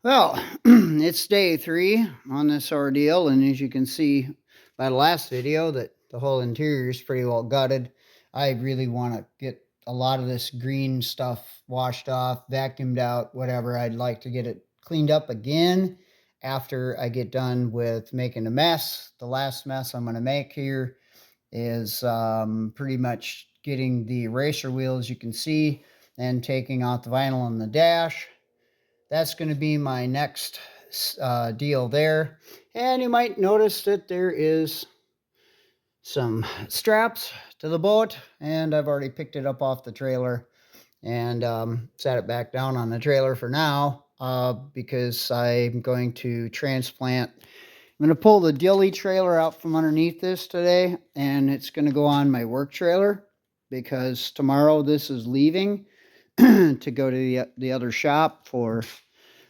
Well, it's day 3 on this ordeal, and as you can see by the last video that the whole interior is pretty well gutted. I really want to get a lot of this green stuff washed off, vacuumed out, whatever. I'd like to get it cleaned up again after I get done with making a mess. The last mess I'm going to make here is pretty much getting the eraser wheel, as you can see, and taking out the vinyl on the dash. That's going to be my next deal there. And you might notice that there is some straps to the boat, and I've already picked it up off the trailer and set it back down on the trailer for now because I'm going to transplant. I'm going to pull the dilly trailer out from underneath this today, and it's going to go on my work trailer because tomorrow this is leaving to go to the other shop for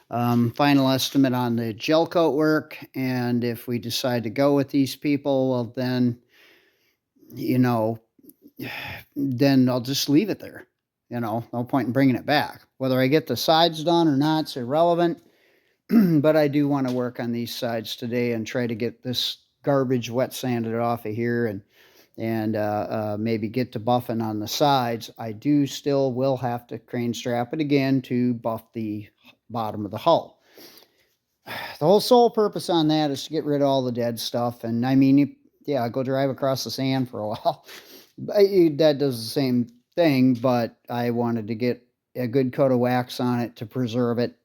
final estimate on the gel coat work. And if we decide to go with these people, well, then, then I'll just leave it there. No point in bringing it back. Whether I get the sides done or not, it's irrelevant. But I do want to work on these sides today and try to get this garbage wet sanded off of here and maybe get to buffing on the sides. I will have to crane strap it again to buff the bottom of the hull. The whole sole purpose on that is to get rid of all the dead stuff. And I mean, yeah, go drive across the sand for a while. That does the same thing, but I wanted to get a good coat of wax on it to preserve it.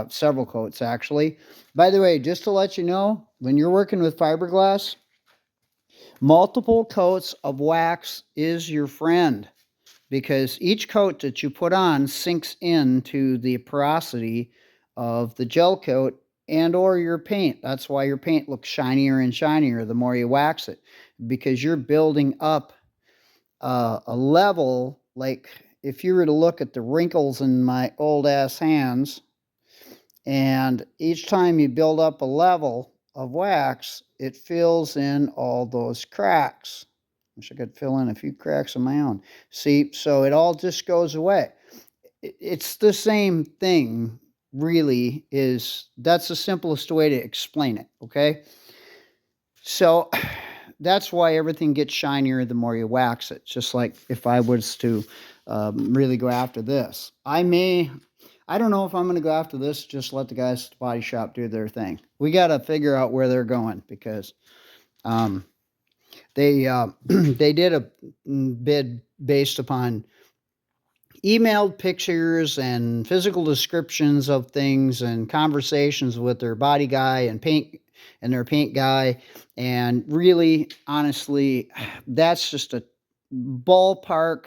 Several coats, actually. By the way, just to let you know, when you're working with fiberglass, multiple coats of wax is your friend, because each coat that you put on sinks into the porosity of the gel coat and or your paint. That's why your paint looks shinier and shinier the more you wax it, because you're building up a level. Like if you were to look at the wrinkles in my old ass hands, and each time you build up a level of wax, it fills in all those cracks. Wish I could fill in a few cracks of my own. See, so it all just goes away. It's the same thing, really. That's the simplest way to explain it, okay? So that's why everything gets shinier the more you wax it. Just like if I was to really go after this. I don't know if I'm going to go after this, just let the guys at the body shop do their thing. We got to figure out where they're going, because they they did a bid based upon emailed pictures and physical descriptions of things and conversations with their body guy and their paint guy. And really, honestly, that's just a ballpark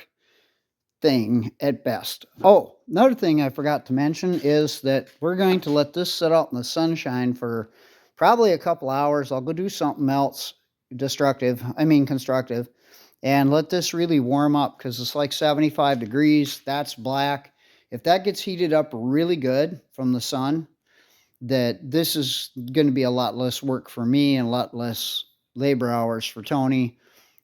thing at best. Oh, another thing I forgot to mention is that we're going to let this sit out in the sunshine for probably a couple hours. I'll go do something else constructive, and let this really warm up, because it's like 75 degrees. That's black. If that gets heated up really good from the sun, that this is going to be a lot less work for me and a lot less labor hours for Tony.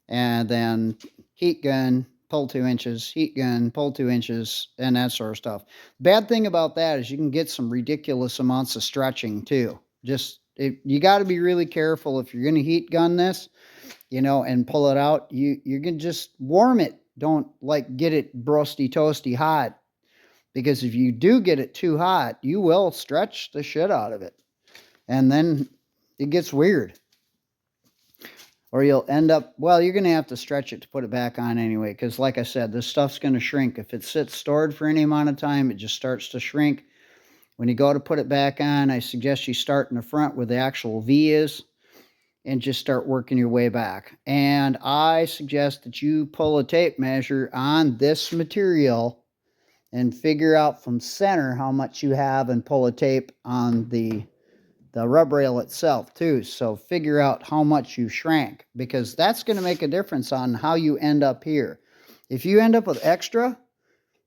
And then heat gun, pull 2 inches, heat gun, pull 2 inches, and that sort of stuff. Bad thing about that is you can get some ridiculous amounts of stretching too. You got to be really careful if you're going to heat gun this, and pull it out. You can just warm it. Don't get it broasty toasty hot, because if you do get it too hot, you will stretch the shit out of it, and then it gets weird. Or you'll end up, well, you're going to have to stretch it to put it back on anyway, because like I said, this stuff's going to shrink. If it sits stored for any amount of time, it just starts to shrink. When you go to put it back on, I suggest you start in the front where the actual V is and just start working your way back. And I suggest that you pull a tape measure on this material and figure out from center how much you have, and pull a tape on the rubrail itself too. So figure out how much you shrank, because that's going to make a difference on how you end up here. If you end up with extra,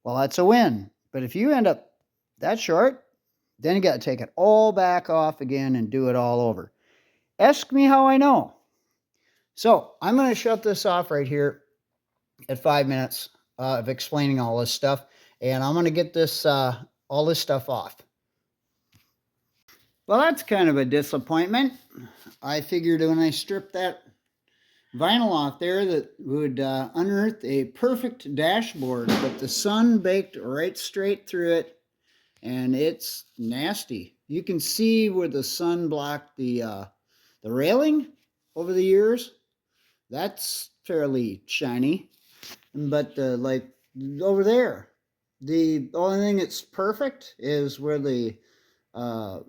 well, that's a win. But if you end up that short, then you got to take it all back off again and do it all over. Ask me how I know. So I'm going to shut this off right here at 5 minutes of explaining all this stuff, and I'm going to get this all this stuff off. Well, that's kind of a disappointment. I figured when I stripped that vinyl off there that would unearth a perfect dashboard, but the sun baked right straight through it, and it's nasty. You can see where the sun blocked the railing over the years. That's fairly shiny, but like over there, the only thing that's perfect is where uh,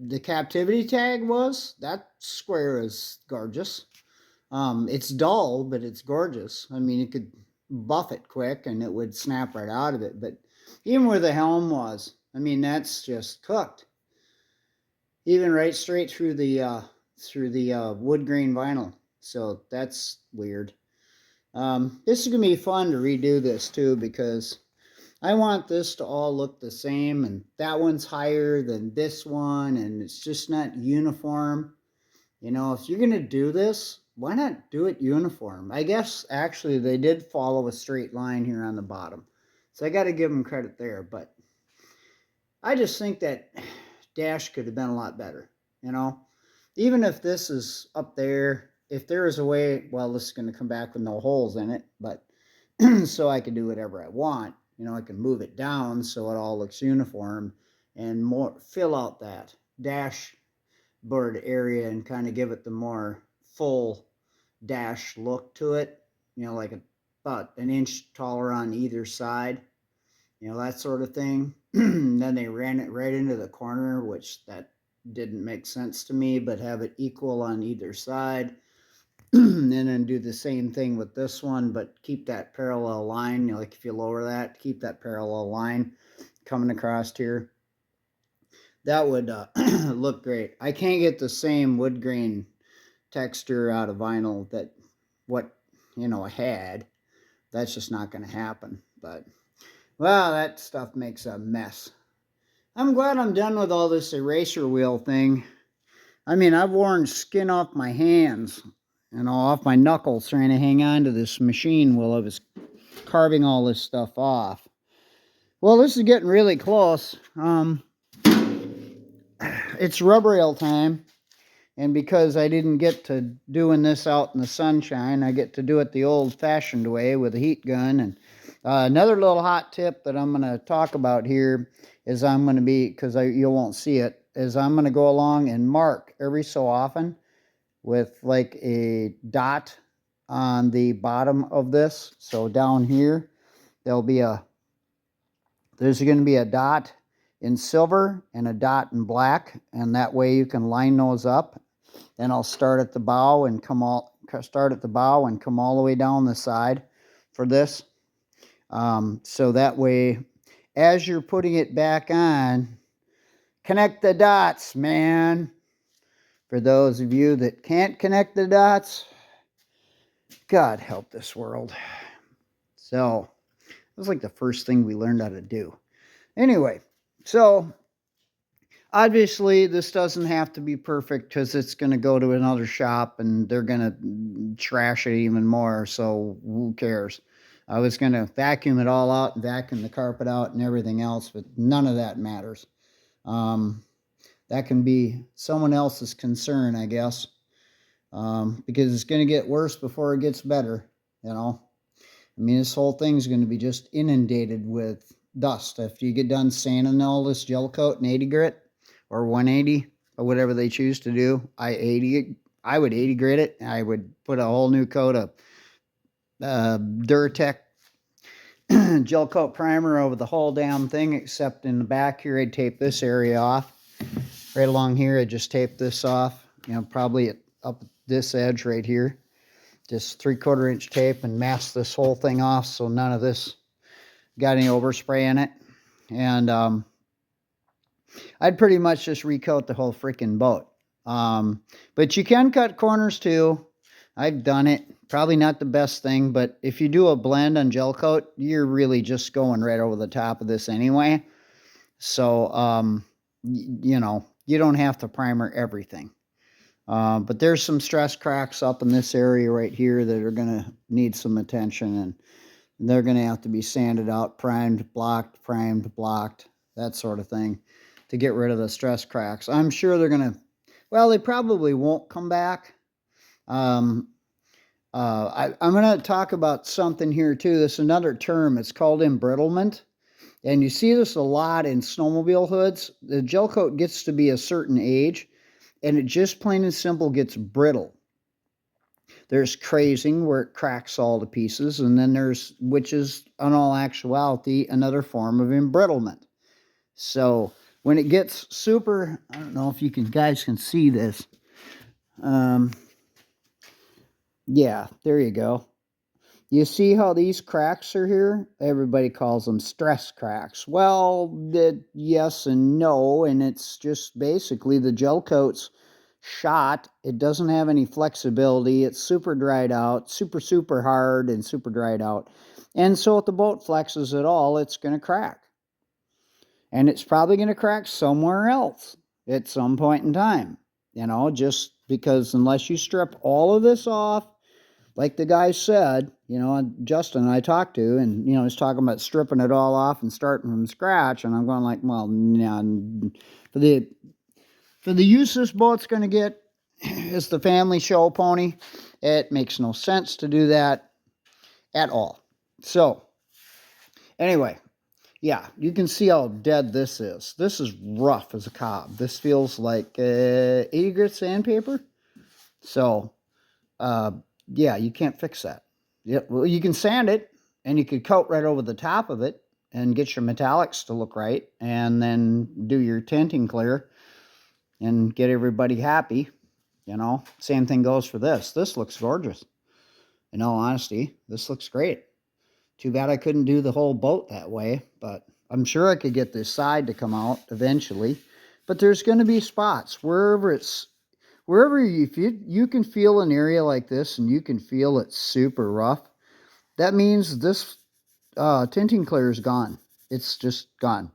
the captivity tag was. That square is gorgeous. It's dull, but it's gorgeous. I mean, you could buff it quick and it would snap right out of it. But even where the helm was, I mean, that's just cooked. Even right straight through the wood grain vinyl. So that's weird. This is gonna be fun to redo this too because I want this to all look the same, and that one's higher than this one, and it's just not uniform. You know, if you're gonna do this, why not do it uniform? I guess actually they did follow a straight line here on the bottom, so I got to give them credit there. But I just think that dash could have been a lot better. You know, even if this is up there, if there is a way, well, this is going to come back with no holes in it, but so I can do whatever I want. You know, I can move it down so it all looks uniform and more fill out that dashboard area and kind of give it the more full dash look to it. You know, like about an inch taller on either side. You know, that sort of thing. Then they ran it right into the corner, which that didn't make sense to me, but have it equal on either side. And then do the same thing with this one, but keep that parallel line. You know, like if you lower that, keep that parallel line coming across here. That would look great. I can't get the same wood grain texture out of vinyl that what I had. That's just not going to happen. But well, that stuff makes a mess. I'm glad I'm done with all this eraser wheel thing. I mean, I've worn skin off my hands, off my knuckles trying to hang on to this machine while I was carving all this stuff off. Well, this is getting really close. It's rubrail time, and because I didn't get to doing this out in the sunshine, I get to do it the old-fashioned way with a heat gun. And another little hot tip that I'm going to talk about here is I'm going to be, because you won't see it, is I'm going to go along and mark every so often with like a dot on the bottom of this. So down here, there's going to be a dot in silver and a dot in black, and that way you can line those up. Then I'll start at the bow and come all the way down the side for this. So that way, as you're putting it back on, connect the dots, man. For those of you that can't connect the dots, God help this world. So it was like the first thing we learned how to do. Anyway, so obviously this doesn't have to be perfect because it's going to go to another shop and they're going to trash it even more. So who cares? I was going to vacuum it all out and vacuum the carpet out and everything else, but none of that matters. That can be someone else's concern, I guess, because it's going to get worse before it gets better, I mean, this whole thing's going to be just inundated with dust. After you get done sanding all this gel coat and 80 grit or 180 or whatever they choose to do, I would 80 grit it. I would put a whole new coat of Duratec gel coat primer over the whole damn thing, except in the back here I'd tape this area off. Right along here I'd just tape this off, probably up this edge right here. Just 3/4 inch tape and mask this whole thing off so none of this got any overspray in it. And I'd pretty much just recoat the whole freaking boat. But you can cut corners too. I've done it. Probably not the best thing, but if you do a blend on gel coat, you're really just going right over the top of this anyway. So, you don't have to primer everything. But there's some stress cracks up in this area right here that are going to need some attention, and they're going to have to be sanded out, primed, blocked, that sort of thing. to get rid of the stress cracks. I'm sure they're going to, well, they probably won't come back. I'm going to talk about something here too. This is another term. It's called embrittlement. And you see this a lot in snowmobile hoods. The gel coat gets to be a certain age, and it just plain and simple gets brittle. There's crazing, where it cracks all to pieces, and then there's, which is in all actuality, another form of embrittlement. So when it gets super, I don't know if you guys can see this. Yeah, there you go. You see how these cracks are here? Everybody calls them stress cracks. Well, yes and no, and it's just basically the gel coat's shot. It doesn't have any flexibility. It's super dried out, super hard and super dried out. And so if the boat flexes at all, it's going to crack. And it's probably going to crack somewhere else at some point in time. You know, just because unless you strip all of this off, like the guy said, you know, Justin I talked to, and, you know, he's talking about stripping it all off and starting from scratch. And I'm going like, well, no, for the use this boat's going to get as the family show pony, it makes no sense to do that at all. So anyway, yeah, you can see how dead this is. This is rough as a cob. This feels like 80 grit sandpaper. So, yeah, you can't fix that. Yeah, well, you can sand it, and you could coat right over the top of it and get your metallics to look right, and then do your tinting clear and get everybody happy. You know, same thing goes for this. This looks gorgeous. In all honesty, this looks great. Too bad I couldn't do the whole boat that way, but I'm sure I could get this side to come out eventually. But there's going to be spots wherever it's, if you can feel an area like this and you can feel it's super rough, that means this tinting clear is gone. It's just gone.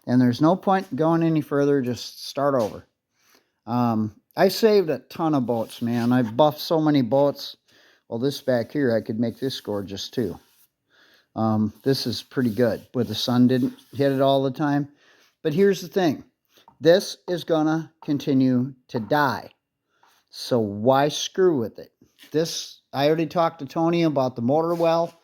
And there's no point going any further. Just start over. I saved a ton of boats, man. I buffed so many boats. Well, this back here, I could make this gorgeous too. This is pretty good, where the sun didn't hit it all the time. But here's the thing. This is gonna continue to die. So why screw with it? This, I already talked to Tony about the motor well.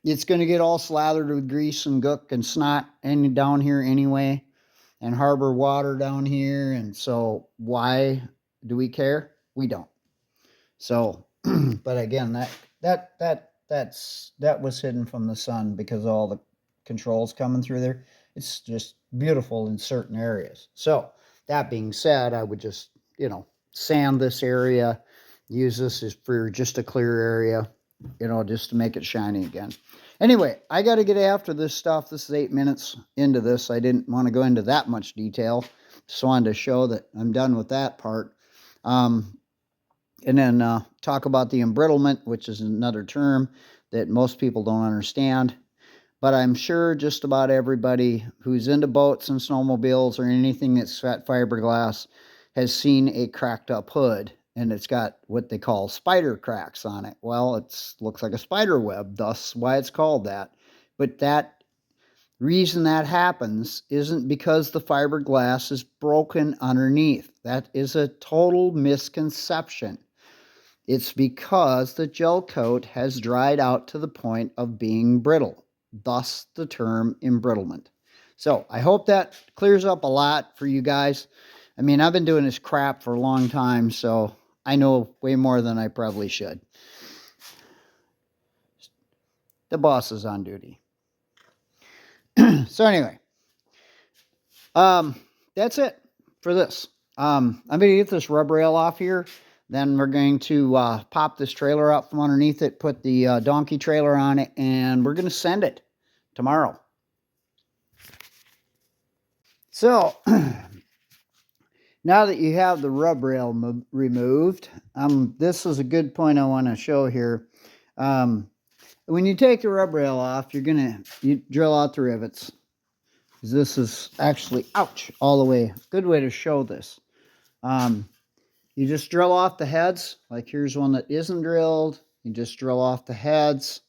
It's going to get all slathered with grease and gook and snot and down here anyway, and harbor water down here. And so why do we care? We don't. So, but again, that was hidden from the sun because of all the controls coming through there. It's just beautiful in certain areas. So that being said, I would just, you know, sand this area, use this as for just a clear area, you know, just to make it shiny again. Anyway, I got to get after this stuff. This is 8 minutes into this. I didn't want to go into that much detail. Just wanted to show that I'm done with that part. And then talk about the embrittlement, which is another term that most people don't understand. But I'm sure just about everybody who's into boats and snowmobiles or anything that's fat fiberglass has seen a cracked up hood, and it's got what they call spider cracks on it. Well, it looks like a spider web, thus why it's called that. But that reason that happens isn't because the fiberglass is broken underneath. That is a total misconception. It's because the gel coat has dried out to the point of being brittle, thus the term embrittlement. So I hope that clears up a lot for you guys. I mean, I've been doing this crap for a long time, so I know way more than I probably should. The boss is on duty. So anyway, that's it for this. I'm going to get this rub rail off here. Then we're going to pop this trailer out from underneath it, put the donkey trailer on it, and we're going to send it tomorrow. So, now that you have the rub rail removed, this is a good point I want to show here. When you take the rub rail off, you drill out the rivets. This is actually, ouch, all the way. Good way to show this. You just drill off the heads. Like here's one that isn't drilled. You just drill off the heads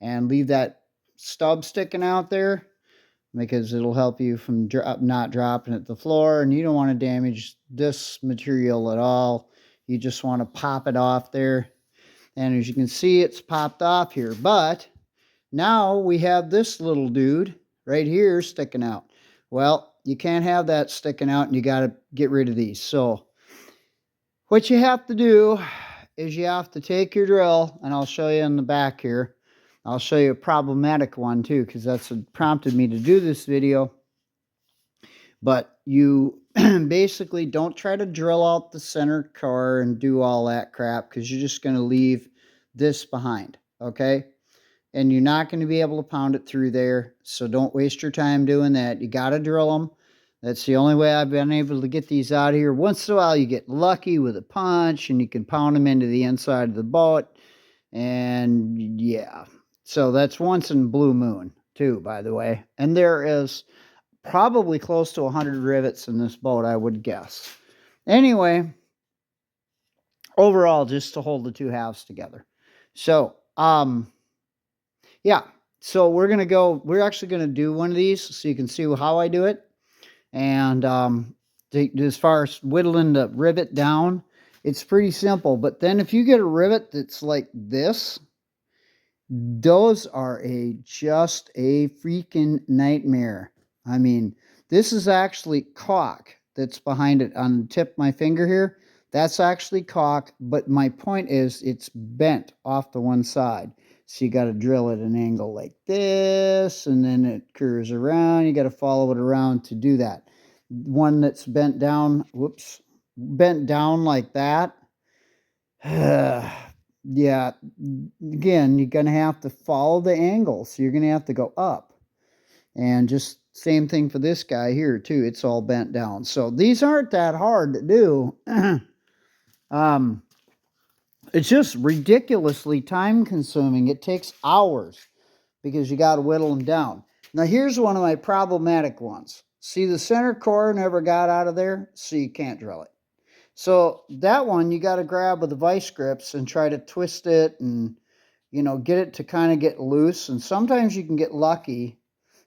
and leave that stub sticking out there. because it'll help you from not dropping it to the floor, and you don't want to damage this material at all. You just want to pop it off there. And as you can see, it's popped off here. But now we have this little dude right here sticking out. Well, you can't have that sticking out, and you got to get rid of these. So what you have to do is you have to take your drill, and I'll show you in the back here. I'll show you a problematic one too, because that's what prompted me to do this video. But you basically don't try to drill out the center core and do all that crap, because you're just going to leave this behind, okay? And you're not going to be able to pound it through there, so don't waste your time doing that. You got to drill them. That's the only way I've been able to get these out of here. Once in a while you get lucky with a punch and you can pound them into the inside of the boat. And yeah, so that's once in blue moon too, by the way. And there is probably close to 100 rivets in this boat, I would guess. Anyway, overall, just to hold the two halves together. So, yeah, so we're actually going to do one of these so you can see how I do it. And as far as whittling the rivet down, it's pretty simple. But then if you get a rivet that's like this, those are just a freaking nightmare. I mean, this is actually caulk that's behind it on the tip of my finger here. That's actually caulk, but my point is it's bent off to one side. So you got to drill at an angle like this, and then it curves around. You got to follow it around to do that. One that's bent down, bent down like that. Yeah, again, you're going to have to follow the angle. So you're going to have to go up. And just same thing for this guy here, too. It's all bent down. So these aren't that hard to do. It's just ridiculously time consuming. It takes hours because you got to whittle them down. Now, here's one of my problematic ones. See, the center core never got out of there, so you can't drill it. So that one you got to grab with the vice grips and try to twist it and, you know, get it to kind of get loose. And sometimes you can get lucky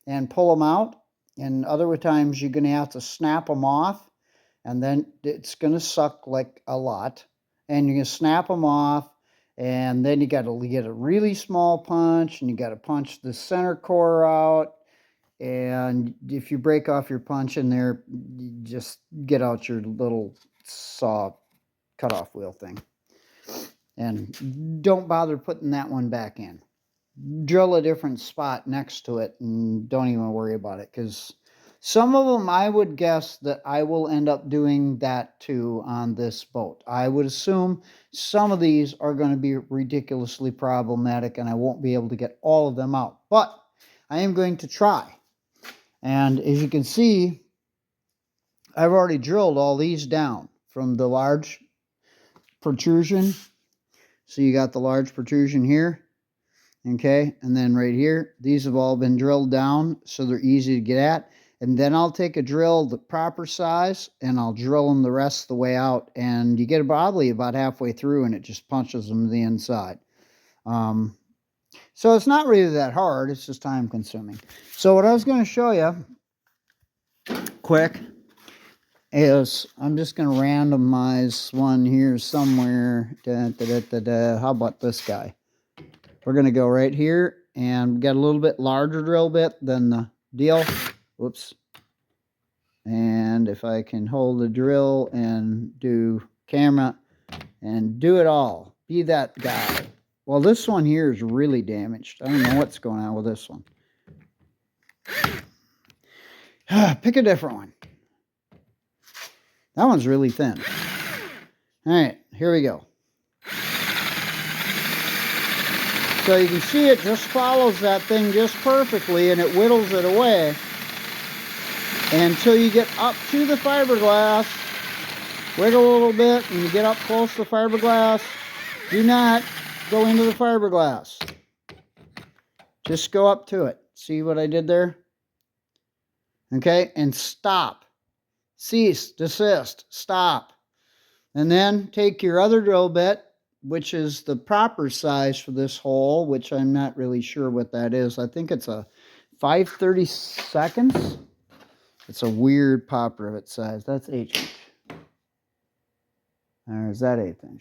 and pull them out. And other times you're going to have to snap them off. And then it's going to suck like a lot. And you're going to snap them off. And then you got to get a really small punch. And you got to punch the center core out. And if you break off your punch in there, you just get out your little saw cutoff wheel thing. And don't bother putting that one back in. Drill a different spot next to it and don't even worry about it, because some of them I would guess that I will end up doing that too on this boat. I would assume some of these are going to be ridiculously problematic and I won't be able to get all of them out, but I am going to try. And as you can see, I've already drilled all these down from the large protrusion. So you got the large protrusion here. Okay, and then right here, these have all been drilled down so they're easy to get at. And then I'll take a drill the proper size and I'll drill them the rest of the way out. And you get probably about halfway through and it just punches them to the inside. So it's not really that hard. It's just time consuming. So what I was going to show you quick is I'm just going to randomize one here somewhere. How about this guy? We're going to go right here and get a little bit larger drill bit than the deal. Whoops. And if I can hold the drill and do camera and do it all, be that guy. Well, this one here is really damaged. I don't know what's going on with this one. Pick a different one. That one's really thin. All right, here we go. So you can see it just follows that thing just perfectly and it whittles it away until you get up to the fiberglass. Wiggle a little bit and you get up close to the fiberglass. Do not go into the fiberglass. Just go up to it. See what I did there? Okay, and stop. Cease, desist, stop. And then take your other drill bit, which is the proper size for this hole, which I'm not really sure what that is. I think it's a 5/32. It's a weird pop rivet size. That's 8". Or is that 1/8?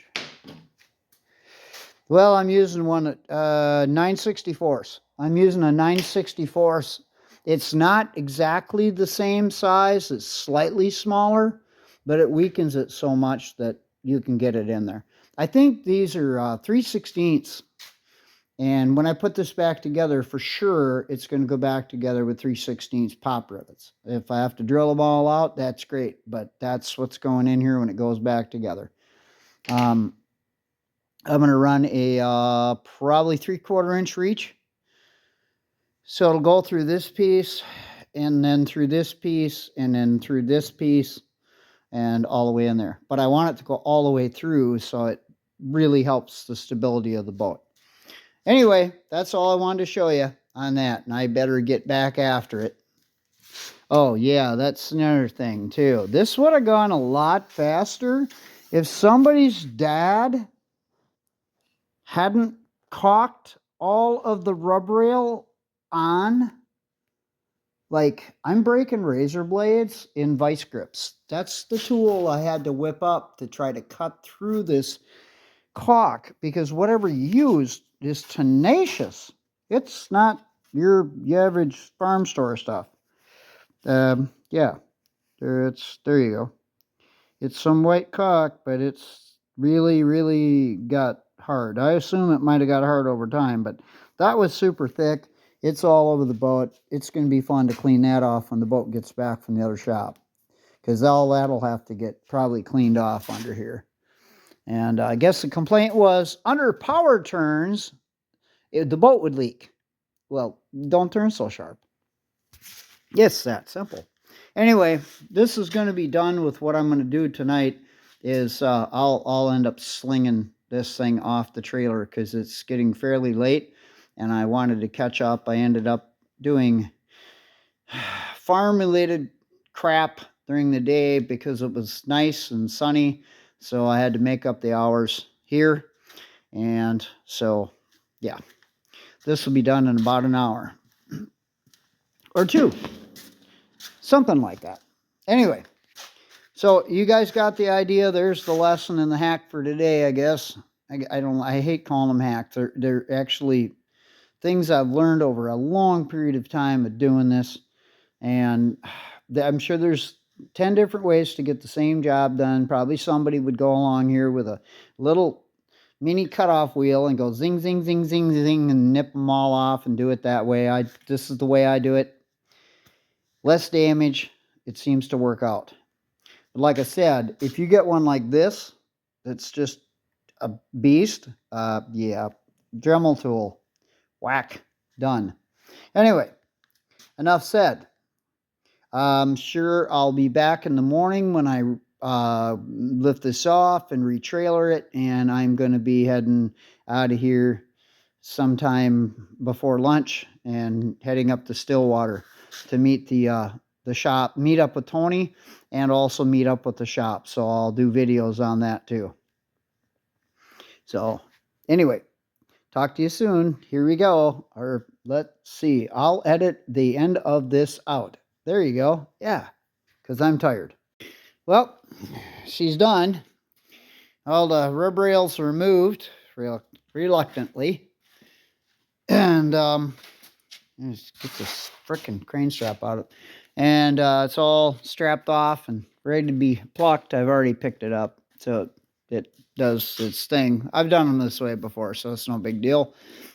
Well, I'm using one at 9/64. I'm using a 9/64. It's not exactly the same size. It's slightly smaller, but it weakens it so much that you can get it in there. I think these are 3/16. And when I put this back together, for sure, it's going to go back together with 3/16 pop rivets. If I have to drill them all out, that's great. But that's what's going in here when it goes back together. I'm going to run a probably 3/4 inch reach. So it'll go through this piece, and then through this piece, and then through this piece, and all the way in there. But I want it to go all the way through, so it really helps the stability of the boat. Anyway, that's all I wanted to show you on that, and I better get back after it. Oh, yeah, that's another thing, too. This would have gone a lot faster if somebody's dad hadn't caulked all of the rubrail on. Like, I'm breaking razor blades in vice grips. That's the tool I had to whip up to try to cut through this caulk, because whatever you used is tenacious. It's not your average farm store stuff. Yeah, there you go. It's some white caulk, but it's really, really got hard. I assume it might have got hard over time, but that was super thick. It's all over the boat. It's going to be fun to clean that off when the boat gets back from the other shop, because all that'll have to get probably cleaned off under here. And I guess the complaint was under power turns, the boat would leak. Well, don't turn so sharp. It's that simple. Anyway, this is going to be done with what I'm going to do tonight. Is I'll end up slinging this thing off the trailer because it's getting fairly late, and I wanted to catch up. I ended up doing farm-related crap during the day because it was nice and sunny, so I had to make up the hours here. And so, yeah, this will be done in about an hour or two, something like that. Anyway, so you guys got the idea. There's the lesson and the hack for today, I guess. I hate calling them hacks. They're actually things I've learned over a long period of time of doing this. And I'm sure there's 10 different ways to get the same job done. Probably somebody would go along here with a little mini cutoff wheel and go zing, zing, zing, zing, zing, and nip them all off and do it that way. This is the way I do it. Less damage. It seems to work out. But like I said, if you get one like this, that's just a beast, yeah, Dremel tool, whack, done. Anyway, enough said. I'm sure I'll be back in the morning when I lift this off and retrailer it, and I'm going to be heading out of here sometime before lunch and heading up to Stillwater to meet the shop, meet up with Tony, and also meet up with the shop. So I'll do videos on that too. So anyway, talk to you soon. Here we go. Or let's see. I'll edit the end of this out. There you go. Yeah, because I'm tired. Well, she's done. All the rub rails are removed reluctantly. And let's get this frickin' crane strap out of it. And it's all strapped off and ready to be plucked. I've already picked it up, so it does its thing. I've done them this way before, so it's no big deal.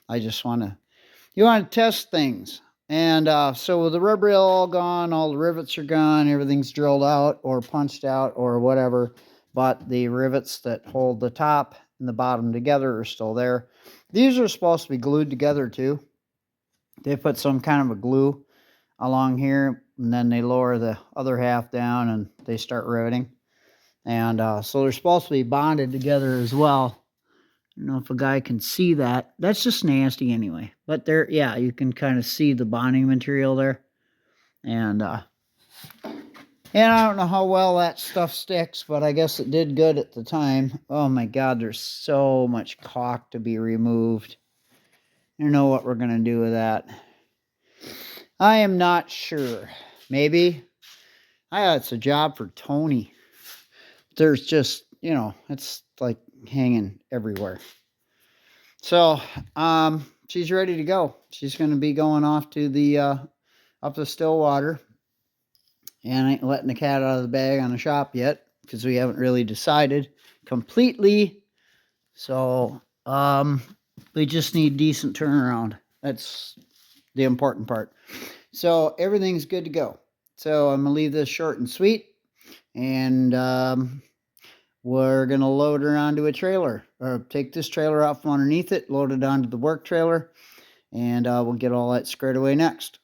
I just you want to test things. And so with the rub rail all gone, all the rivets are gone, everything's drilled out or punched out or whatever, but the rivets that hold the top and the bottom together are still there. These are supposed to be glued together too. They put some kind of a glue along here, and then they lower the other half down and they start riveting. And so they're supposed to be bonded together as well. I don't know if a guy can see that. That's just nasty anyway. But there, yeah, you can kind of see the bonding material there. And I don't know how well that stuff sticks, but I guess it did good at the time. Oh my God, there's so much caulk to be removed. I don't know what we're going to do with that. I am not sure. Maybe. It's a job for Tony. There's just, it's like hanging everywhere. So, she's ready to go. She's going to be going off to the up to Stillwater, and I ain't letting the cat out of the bag on the shop yet because we haven't really decided completely. So, we just need decent turnaround. That's the important part. So everything's good to go. So I'm gonna leave this short and sweet, and we're gonna load her onto a trailer, or take this trailer out from underneath it, load it onto the work trailer, and we'll get all that squared away next.